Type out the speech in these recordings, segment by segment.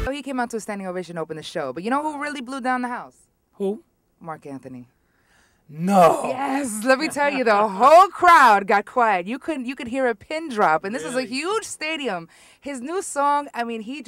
Oh, he came out to a standing ovation to open the show. But you know who really blew down the house? Who? Mark Anthony. No. Yes, let me tell you, the whole crowd got quiet. You could hear a pin drop, and this is a huge stadium. His new song, I mean, he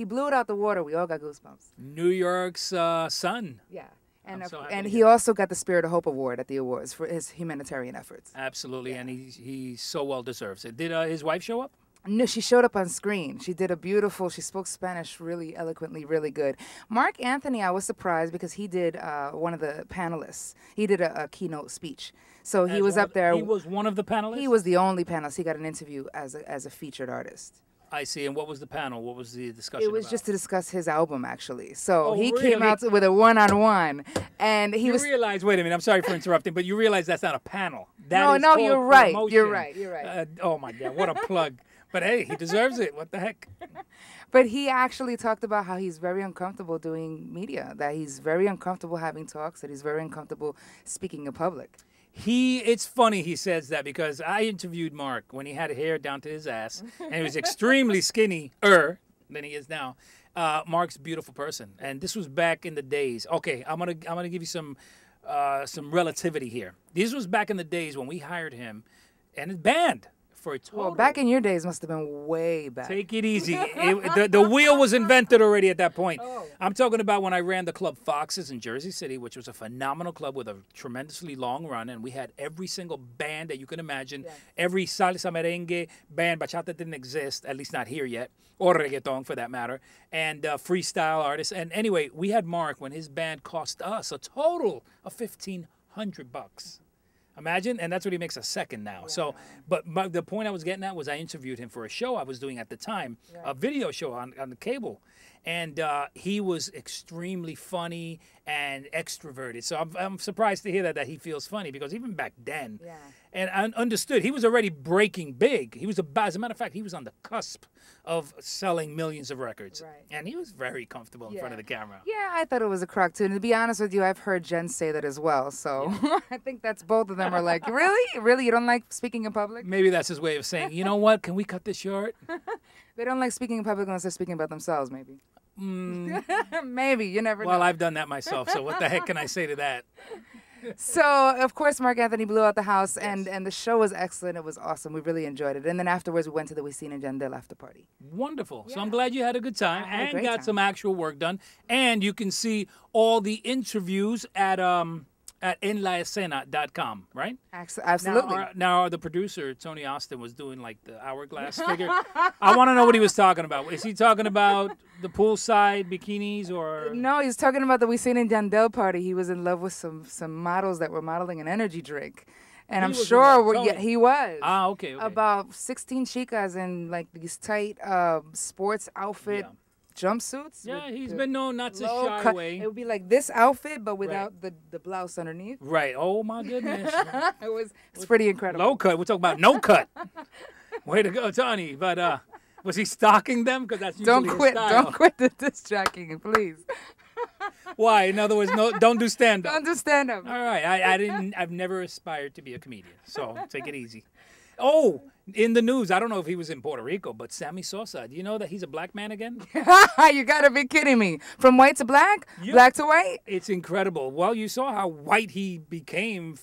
blew it out the water. We all got goosebumps. New York's son. Yeah. And he also got the Spirit of Hope Award at the awards for his humanitarian efforts. Absolutely, yeah. And he so well deserves it. Did his wife show up? No, she showed up on screen. She did she spoke Spanish really eloquently, really good. Mark Anthony, I was surprised because he did one of the panelists. He did a keynote speech. So he was up there. He was one of the panelists? He was the only panelist. He got an interview as a featured artist. I see. And what was the panel? What was the discussion It was about? just to discuss his album, actually. So he really? came out with a one-on-one. And he was... You realize, wait a minute, I'm sorry for interrupting, but you realize that's not a panel. No, you're right. You're right. Oh, my God, what a plug. But hey, he deserves it. What the heck? But he actually talked about how he's very uncomfortable doing media, that he's very uncomfortable having talks, that he's very uncomfortable speaking in public. It's funny he says that because I interviewed Mark when he had hair down to his ass and he was extremely skinnier than he is now. Mark's a beautiful person, and this was back in the days. Okay, I'm gonna give you some relativity here. This was back in the days when we hired him and his band. Well, back in your days must have been way back. Take it easy. The wheel was invented already at that point. Oh. I'm talking about when I ran the club Foxes in Jersey City, which was a phenomenal club with a tremendously long run, and we had every single band that you can imagine. Yeah. Every salsa merengue band. Bachata didn't exist, at least not here yet, or reggaeton for that matter, and freestyle artists. And anyway, we had Mark when his band cost us a total of $1,500. Imagine, and that's what he makes a second now. Wow. So, but the point I was getting at was I interviewed him for a show I was doing at the time, a video show on the cable. And he was extremely funny and extroverted. So I'm surprised to hear that he feels funny because even back then, and I understood, he was already breaking big. He was, as a matter of fact, he was on the cusp of selling millions of records. Right. And he was very comfortable in front of the camera. Yeah, I thought it was a crock too. And to be honest with you, I've heard Jen say that as well. So I think that's both of them are like, really? Really? You don't like speaking in public? Maybe that's his way of saying, you know what? Can we cut this short? They don't like speaking in public unless they're speaking about themselves, maybe. Maybe. You never know. Well, I've done that myself, so what the heck can I say to that? So, of course, Mark Anthony blew out the house, and the show was excellent. It was awesome. We really enjoyed it. And then afterwards, we went to the Wisin and Yandel after party. Wonderful. Yeah. So I'm glad you had a good time and got some actual work done. And you can see all the interviews at enlaescena.com, right? Absolutely. Now, the producer, Tony Austin, was doing like the hourglass figure. I want to know what he was talking about. Is he talking about the poolside bikinis or? No, he's talking about the Wisin and Yandel party. He was in love with some models that were modeling an energy drink. And I'm sure he was. Ah, okay. About 16 chicas in like these tight sports outfit. Yeah. Jumpsuits. Yeah, he's been known not to shy away. It would be like this outfit, but without the blouse underneath. Right. Oh my goodness. It's pretty incredible. Low cut. We're talking about no cut. Way to go, Tony. But was he stalking them? Because that's usually his style. Don't quit the diss tracking, please. Why? In other words, don't do stand up. Don't do stand up. All right. I've never aspired to be a comedian, so take it easy. Oh, in the news, I don't know if he was in Puerto Rico, but Sammy Sosa, do you know that he's a black man again? You got to be kidding me. From white to black? Yep. Black to white? It's incredible. Well, you saw how white he became,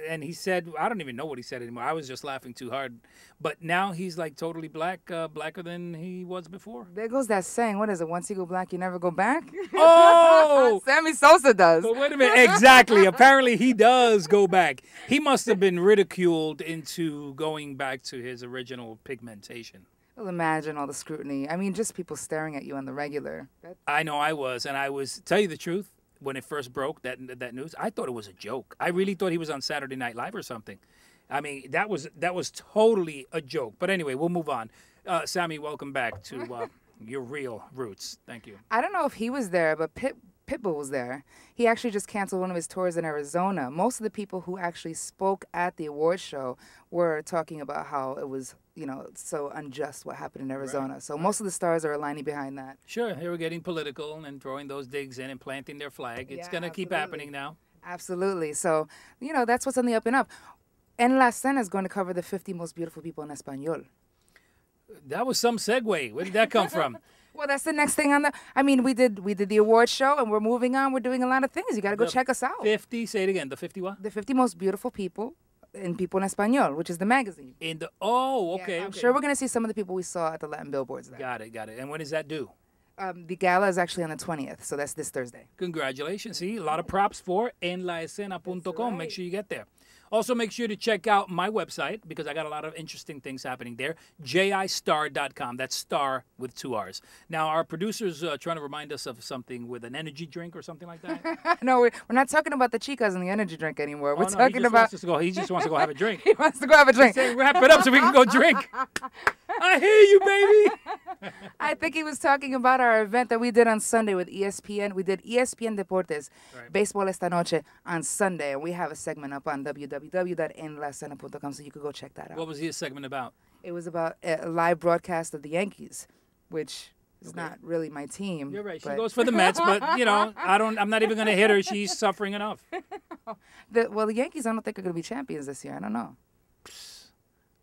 and he said, I don't even know what he said anymore. I was just laughing too hard. But now he's like totally black, blacker than he was before. There goes that saying. What is it? Once you go black, you never go back? Oh! Sammy Sosa does. But wait a minute. Exactly. Apparently he does go back. He must have been ridiculed into going back to his original pigmentation. Well, imagine all the scrutiny. I mean, just people staring at you on the regular. I know I was. And I was, tell you the truth, when it first broke, that news, I thought it was a joke. I really thought he was on Saturday Night Live or something. I mean, that was totally a joke. But anyway, we'll move on. Sammy, welcome back to your real roots. Thank you. I don't know if he was there, but Pitbull was there. He actually just canceled one of his tours in Arizona. Most of the people who actually spoke at the award show were talking about how it was, so unjust what happened in Arizona. Right. So most of the stars are aligning behind that. Sure, they were getting political and throwing those digs in and planting their flag. It's going to keep happening now. Absolutely. So, that's what's on the up and up. En La Escena is going to cover the 50 most beautiful people in Espanol. That was some segue. Where did that come from? Well, that's the next thing on the. I mean, we did the award show, and we're moving on. We're doing a lot of things. You got to go check us out. 50. Say it again. The 50 what? The 50 most beautiful people in People en Español, which is the magazine. Okay. Yeah, I'm sure we're gonna see some of the people we saw at the Latin Billboards there. Got it. And when does that due? The gala is actually on the 20th, so that's this Thursday. Congratulations. See, a lot of props for enlaescena.com. Make sure you get there. Also, make sure to check out my website because I got a lot of interesting things happening there. JIStarr.com. That's star with 2 R's. Now, our producer's trying to remind us of something with an energy drink or something like that. No, we're not talking about the chicas and the energy drink anymore. We're talking about. He just wants to go have a drink. He wants to go have a drink. Say, wrap it up so we can go drink. I hear you, baby. I think he was talking about our event that we did on Sunday with ESPN. We did ESPN Deportes, Baseball Esta Noche on Sunday, and we have a segment up on www.enlaescena.com, so you could go check that out. What was his segment about? It was about a live broadcast of the Yankees, which is not really my team. You're right. She goes for the Mets, but you know, I'm not even going to hit her. She's suffering enough. The Yankees, I don't think are going to be champions this year. I don't know.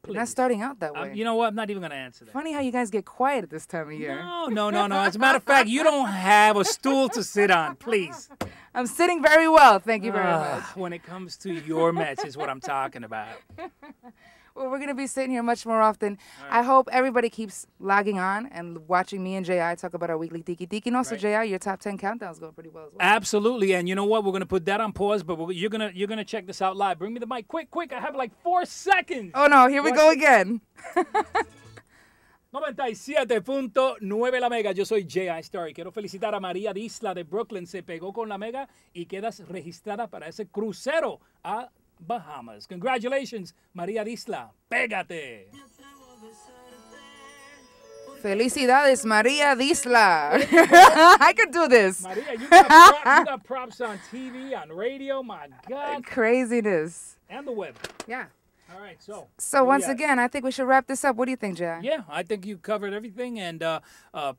They're not starting out that way. You know what? I'm not even going to answer that. Funny how you guys get quiet at this time of year. No. As a matter of fact, you don't have a stool to sit on, please. I'm sitting very well. Thank you very much. When it comes to your Mets is what I'm talking about. Well, we're going to be sitting here much more often. Right. I hope everybody keeps logging on and watching me and JI talk about our weekly Tiki. And also, JI, your top 10 countdown's going pretty well as well. Absolutely. And you know what? We're going to put that on pause, but you're gonna check this out live. Bring me the mic. Quick. I have like 4 seconds. Oh, no. Here we go again. 97.9 La Mega, yo soy JI Starr y quiero felicitar a María Disla de Brooklyn, se pegó con La Mega y quedas registrada para ese crucero a Bahamas. Congratulations, María Disla. Pégate. Felicidades, María Disla. I could do this. María, you got props on TV, on radio. My God. Craziness. And the web. Yeah. All right, so once again, I think we should wrap this up. What do you think, Jay? Yeah, I think you covered everything, and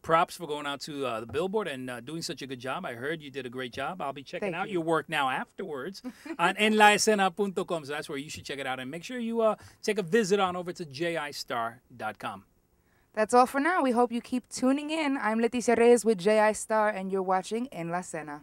props for going out to the Billboard and doing such a good job. I heard you did a great job. I'll be checking out your work now afterwards on enlaescena.com, so that's where you should check it out. And make sure you take a visit on over to JIStarr.com. That's all for now. We hope you keep tuning in. I'm Leticia Reyes with JI Starr, and you're watching En La Escena.